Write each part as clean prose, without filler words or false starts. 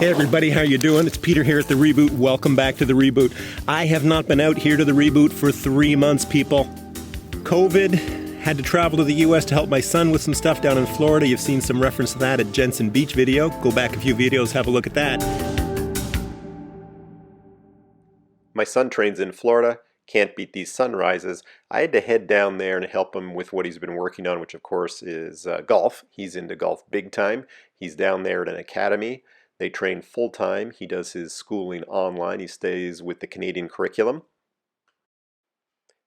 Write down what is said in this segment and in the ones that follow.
Hey everybody, how you doing? It's Peter here at the Reboot. Welcome back to the Reboot. I have not been out here to the Reboot for 3 months, people. COVID, had to travel to the US to help my son with some stuff down in Florida. You've seen some reference to that at Jensen Beach video. Go back a few videos, have a look at that. My son trains in Florida, can't beat these sunrises. I had to head down there and help him with what he's been working on, which of course is golf. He's into golf big time. He's down there at an academy. They train full-time. He does his schooling online. He stays with the Canadian curriculum.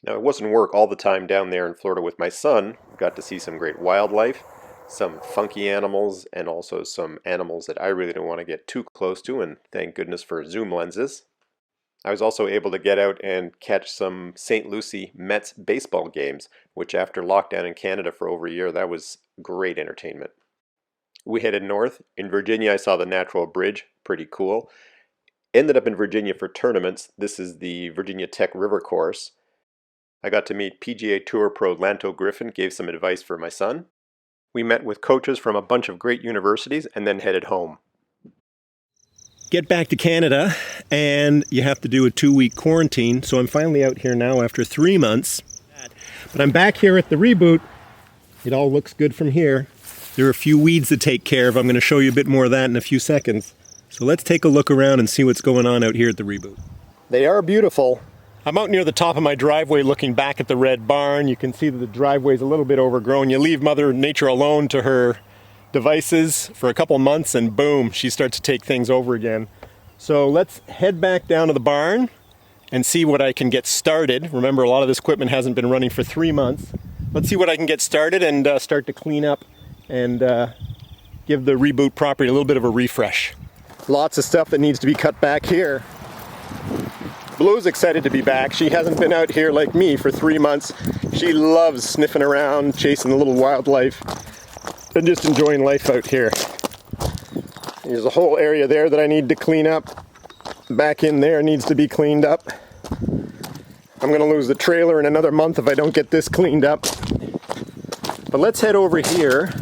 Now, it wasn't work all the time down there in Florida with my son. Got to see some great wildlife, some funky animals, and also some animals that I really don't want to get too close to, and thank goodness for zoom lenses. I was also able to get out and catch some St. Lucie Mets baseball games, which after lockdown in Canada for over a year, that was great entertainment. We headed north. In Virginia, I saw the Natural Bridge, pretty cool. Ended up in Virginia for tournaments. This is the Virginia Tech River Course. I got to meet PGA Tour pro Lanto Griffin, gave some advice for my son. We met with coaches from a bunch of great universities and then headed home. Get back to Canada and you have to do a 2-week quarantine. So I'm finally out here now after 3 months. But I'm back here at the Reboot. It all looks good from here. There are a few weeds to take care of. I'm going to show you a bit more of that in a few seconds. So let's take a look around and see what's going on out here at the Reboot. They are beautiful. I'm out near the top of my driveway looking back at the red barn. You can see that the driveway's a little bit overgrown. You leave Mother Nature alone to her devices for a couple months and boom, she starts to take things over again. So let's head back down to the barn and see what I can get started. Remember, a lot of this equipment hasn't been running for 3 months. Let's see what I can get started and start to clean up and give the Reboot property a little bit of a refresh. Lots of stuff that needs to be cut back here. Blue's excited to be back. She hasn't been out here like me for 3 months. She loves sniffing around, chasing the little wildlife, and just enjoying life out here. There's a whole area there that I need to clean up. Back in there needs to be cleaned up. I'm gonna lose the trailer in another month if I don't get this cleaned up. But let's head over here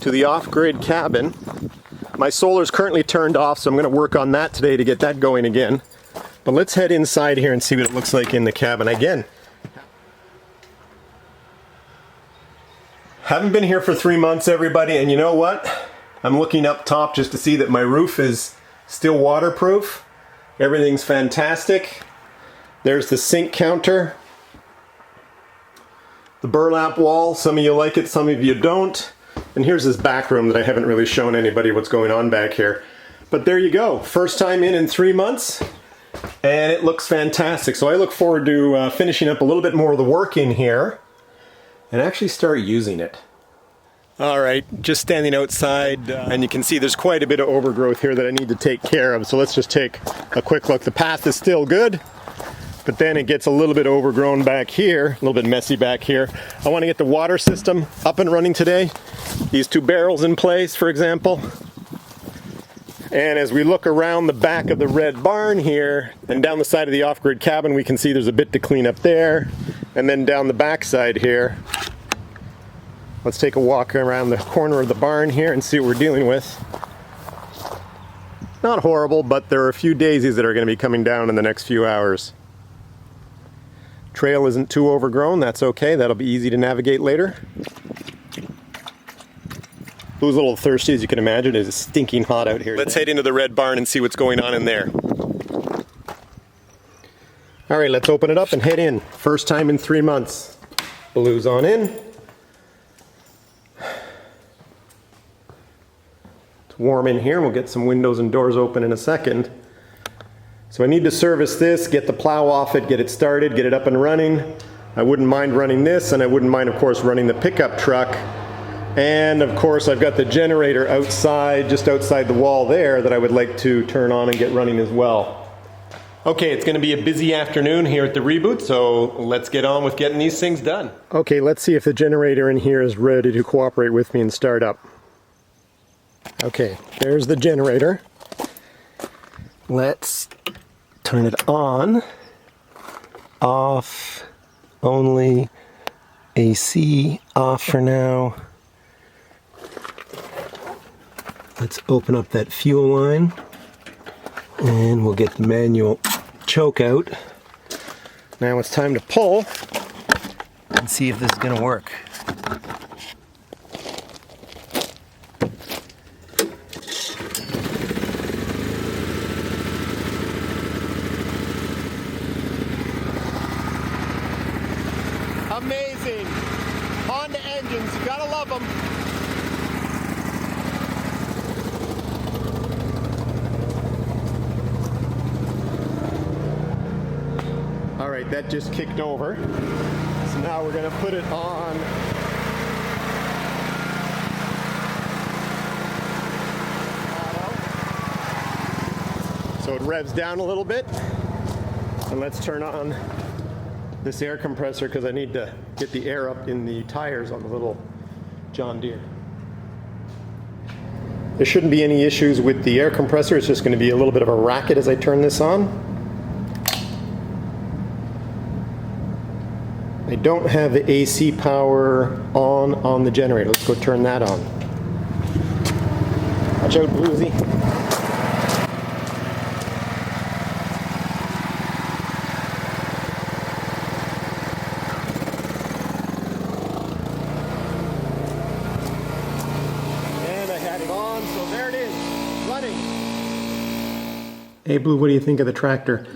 to the off-grid cabin. My solar's currently turned off, so I'm gonna work on that today to get that going again. But let's head inside here and see what it looks like in the cabin. Again, haven't been here for 3 months, everybody, and you know what? I'm looking up top just to see that my roof is still waterproof. Everything's fantastic. There's the sink counter. The burlap wall, some of you like it, some of you don't. And here's this back room that I haven't really shown anybody what's going on back here. But there you go, first time in 3 months, and it looks fantastic. So I look forward to finishing up a little bit more of the work in here and actually start using it. All right, just standing outside, and you can see there's quite a bit of overgrowth here that I need to take care of. So let's just take a quick look. The path is still good, but then it gets a little bit overgrown back here, a little bit messy back here. I want to get the water system up and running today. These 2 barrels in place, for example. And as we look around the back of the red barn here, and down the side of the off-grid cabin, we can see there's a bit to clean up there. And then down the back side here, let's take a walk around the corner of the barn here and see what we're dealing with. Not horrible, but there are a few daisies that are going to be coming down in the next few hours. Trail isn't too overgrown, that's okay, that'll be easy to navigate later. Blue's a little thirsty, as you can imagine. It is stinking hot out here. Let's head into the red barn and see what's going on in there. All right, let's open it up and head in. First time in 3 months. Blue's on in. It's warm in here. We'll get some windows and doors open in a second. So I need to service this, get the plow off it, get it started, get it up and running. I wouldn't mind running this, and I wouldn't mind, of course, running the pickup truck. And of course, I've got the generator outside, just outside the wall there, that I would like to turn on and get running as well. Okay, it's going to be a busy afternoon here at the Reboot, so let's get on with getting these things done. Okay, let's see if the generator in here is ready to cooperate with me and start up. Okay, there's the generator. Let's turn it on. Off. Only. AC off for now. Let's open up that fuel line and we'll get the manual choke out. Now it's time to pull and see if this is going to work. Amazing! Honda engines, you gotta love them. All right, that just kicked over. So now we're gonna put it on. So it revs down a little bit. And let's turn on this air compressor because I need to get the air up in the tires on the little John Deere. There shouldn't be any issues with the air compressor. It's just going to be a little bit of a racket as I turn this on. I don't have the AC power on the generator. Let's go turn that on. Watch out, Bluesy. So there it is, running. Hey Blue, what do you think of the tractor?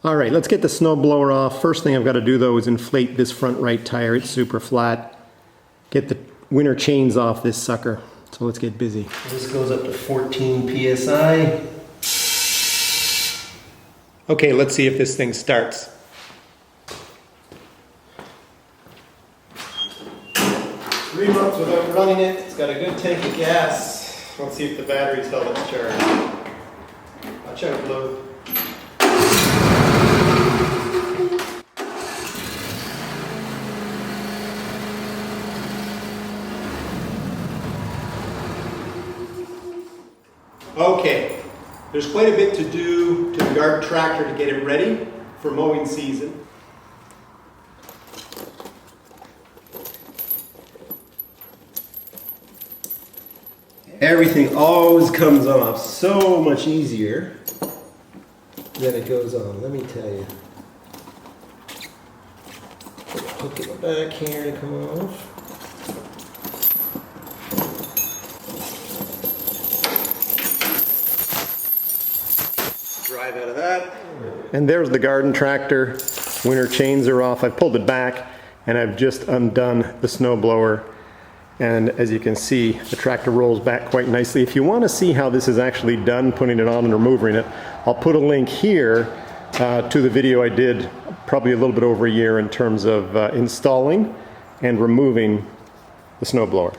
All right, let's get the snow blower off. First thing I've got to do though is inflate this front right tire. It's super flat. Get the winter chains off this sucker. So let's get busy. This goes up to 14 PSI. Okay, let's see if this thing starts. 3 months without running it. It's got a good tank of gas. Let's see if the battery's held its charge. Watch out, Blue. Okay, there's quite a bit to do to the garden tractor to get it ready for mowing season. Everything always comes off so much easier than it goes on, let me tell you. Put a hook in the back here to come off. Drive out of that. And there's the garden tractor. Winter chains are off. I've pulled it back and I've just undone the snow blower. And as you can see, the tractor rolls back quite nicely. If you want to see how this is actually done, putting it on and removing it, I'll put a link here to the video I did probably a little bit over a year in terms of installing and removing the snowblower.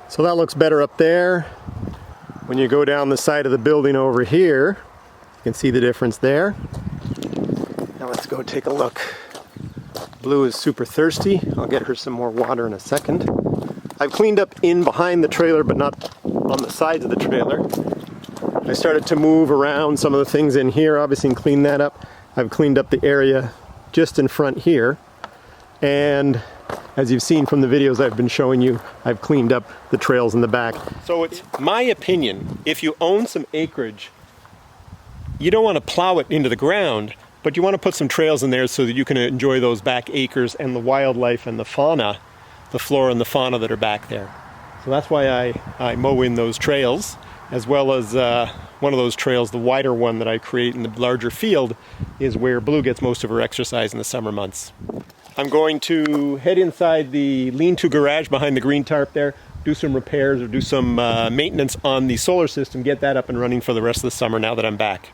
So that looks better up there. When you go down the side of the building over here, you can see the difference there. Now let's go take a look. Blue is super thirsty. I'll get her some more water in a second. I've cleaned up in behind the trailer, but not on the sides of the trailer. I started to move around some of the things in here, obviously, and clean that up. I've cleaned up the area just in front here. And As you've seen from the videos I've been showing you, I've cleaned up the trails in the back. So it's my opinion, if you own some acreage, you don't want to plow it into the ground, but you want to put some trails in there so that you can enjoy those back acres and the wildlife and the fauna, the flora and the fauna that are back there. So that's why I mow in those trails, as well as one of those trails, the wider one that I create in the larger field, is where Blue gets most of her exercise in the summer months. I'm going to head inside the lean-to garage behind the green tarp there, do some repairs or do some maintenance on the solar system, get that up and running for the rest of the summer now that I'm back.